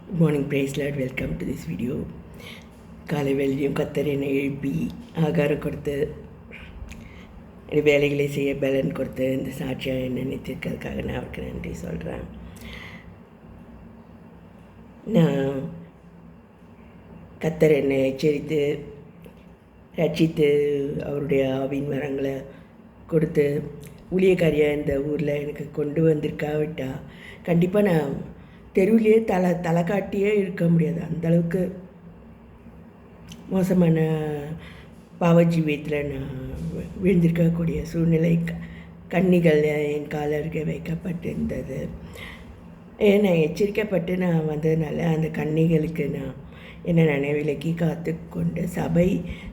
Good morning, praise Lord. Welcome to this video. காலை வேளையும் கர்த்தர் என்னை எழுப்பி ஆகாரம் கொடுத்து வேலைகளை செய்ய பலன் கொடுத்து இந்த சாட்சியாக என்னை நினைத்திருக்கிறதுக்காக நான் அவருக்கு நன்றி சொல்கிறேன். நான் கர்த்தர் என்னை எச்சரித்து ரட்சித்து அவருடைய ஆவின் வரங்களை கொடுத்து ஊழியக்காரியாக இந்த ஊரில் எனக்கு கொண்டு வந்திருக்காவிட்டா கண்டிப்பாக நான் தெருவிலேயே தலை காட்டியே இருக்க முடியாது. அந்தளவுக்கு மோசமான பாவஜீவியத்தில் நான் விழுந்திருக்கக்கூடிய சூழ்நிலை கண்ணிகள் என் காலருகே வைக்கப்பட்டிருந்தது. ஏன்னா எச்சரிக்கப்பட்டு நான் வந்ததுனால அந்த கண்ணிகளுக்கு நான் என்னை நினைவிலக்கி காத்து கொண்டு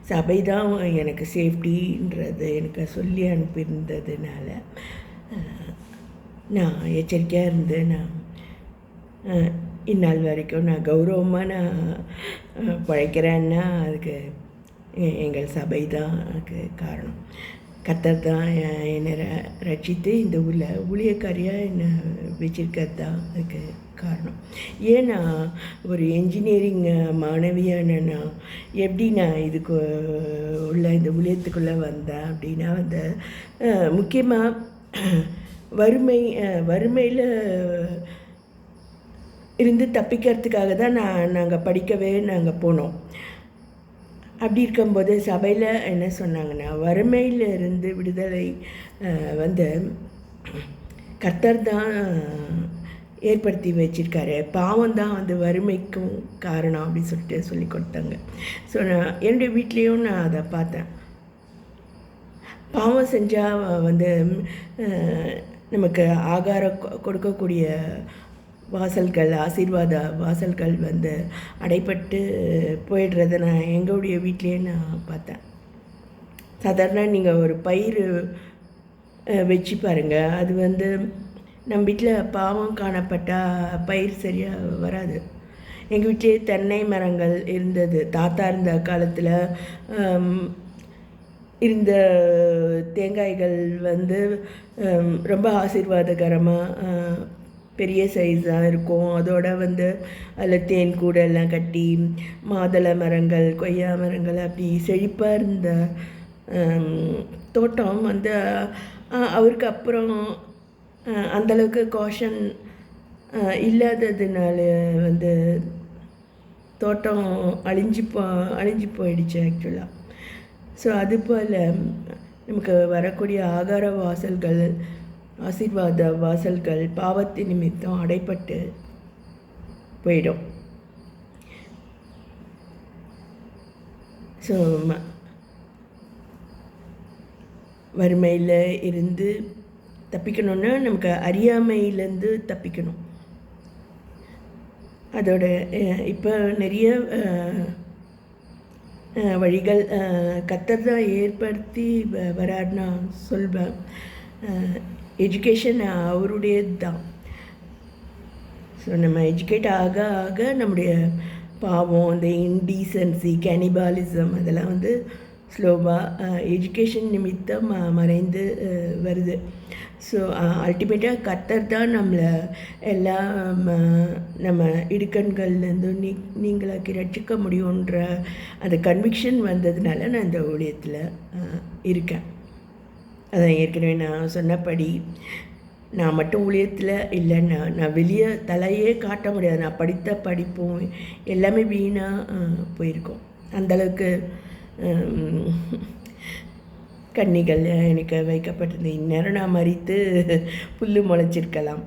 சபை தான் எனக்கு சேஃப்டின்றது எனக்கு சொல்லி அனுப்பியிருந்ததுனால நான் எச்சரிக்கையாக இருந்து நான் இந்நாள் வரைக்கும் நான் கௌரவமாக நான் பழைக்கிறேன்னா அதுக்கு எங்கள் சபை தான் அதுக்கு காரணம். கர்த்தர் தான் என்னை ரட்சித்து இந்த ஊரில் ஊழியக்காரியாக என்னை வச்சிருக்கிறது தான் அதுக்கு காரணம். ஏன்னா ஒரு என்ஜினியரிங் மாணவியான நான் எப்படி நான் இதுக்கு உள்ள இந்த ஊழியத்துக்குள்ளே வந்தேன் அப்படின்னா முக்கியமாக வறுமையில் இருந்து தப்பிக்கிறதுக்காக தான் நாங்கள் போனோம். அப்படி இருக்கும்போது சபையில் என்ன சொன்னாங்கன்னா, வறுமையில் இருந்து விடுதலை கர்த்தர் தான் ஏற்படுத்தி வச்சிருக்காரு, பாவம் தான் வறுமைக்கும் காரணம் அப்படின்னு சொல்லி கொடுத்தாங்க. ஸோ நான் என்னுடைய வீட்லேயும் நான் அதை பார்த்தேன். பாவம் செஞ்சால் நமக்கு ஆகாரம் கொடுக்கக்கூடிய வாசல்கள் ஆசீர்வாத வாசல்கள் அடைப்பட்டு போயிடுறத நான் எங்களுடைய வீட்லேயே நான் பார்த்தேன். சாதாரண நீங்கள் ஒரு பயிர் வச்சு பாருங்கள், அது நம்ம வீட்டில் பாவம் காணப்பட்டால் பயிர் சரியாக வராது. எங்கள் வீட்டிலே தென்னை மரங்கள் இருந்தது. தாத்தா இருந்த காலத்தில் இருந்த தேங்காய்கள் ரொம்ப ஆசீர்வாதகரமாக பெரிய சைஸாக இருக்கும். அதோட அதில் தேன் கூடெல்லாம் கட்டி மாதுளை மரங்கள் கொய்யா மரங்கள் அப்படி செழிப்பாக இருந்த தோட்டம் அவருக்கு அப்புறம் அந்தளவுக்கு காஷன் இல்லாததுனால தோட்டம் அழிஞ்சு போயிடுச்சு ஆக்சுவலாக. ஸோ அதுபோல் நமக்கு வரக்கூடிய ஆகார வாசல்கள் ஆசீர்வாத வாசல்கள் பாவத்தின் நிமித்தம் அடைப்பட்டு போயிடும். ஸோ வறுமையில் இருந்து தப்பிக்கணுன்னா நமக்கு அறியாமையிலேருந்து தப்பிக்கணும். அதோட இப்போ நிறைய வழிகள் கர்த்தர் தான் ஏற்படுத்தி வராருன்னு நான் சொல்வேன். எஜுகேஷன் அவருடையது தான். ஸோ நம்ம எஜுகேட் ஆக ஆக நம்முடைய பாவம், இந்த இன்டீசன்சி, கேனிபாலிசம் அதெல்லாம் ஸ்லோவாக எஜுகேஷன் நிமித்தம் மறைந்து வருது. ஸோ அல்டிமேட்டாக கர்த்தர் தான் நம்மளை எல்லா நம்ம இடுக்கண்கள்லேருந்து நீங்களாக்கி ரட்சிக்க முடியுன்ற அந்த கன்விக்ஷன் வந்ததுனால நான் இந்த ஊழியத்தில் இருக்கேன். அதான் ஏற்கனவே நான் சொன்னபடி நான் மட்டும் ஊழியத்தில் இல்லைன்னா நான் வெளியே தலையே காட்ட முடியாது. நான் படித்த படிப்பும் எல்லாமே வீணாக போயிருக்கோம். அந்தளவுக்கு கன்னிகள் எனக்கு வைக்கப்பட்டது. இந்நேரம் நான் மறித்து புல் முளைச்சிருக்கலாம்.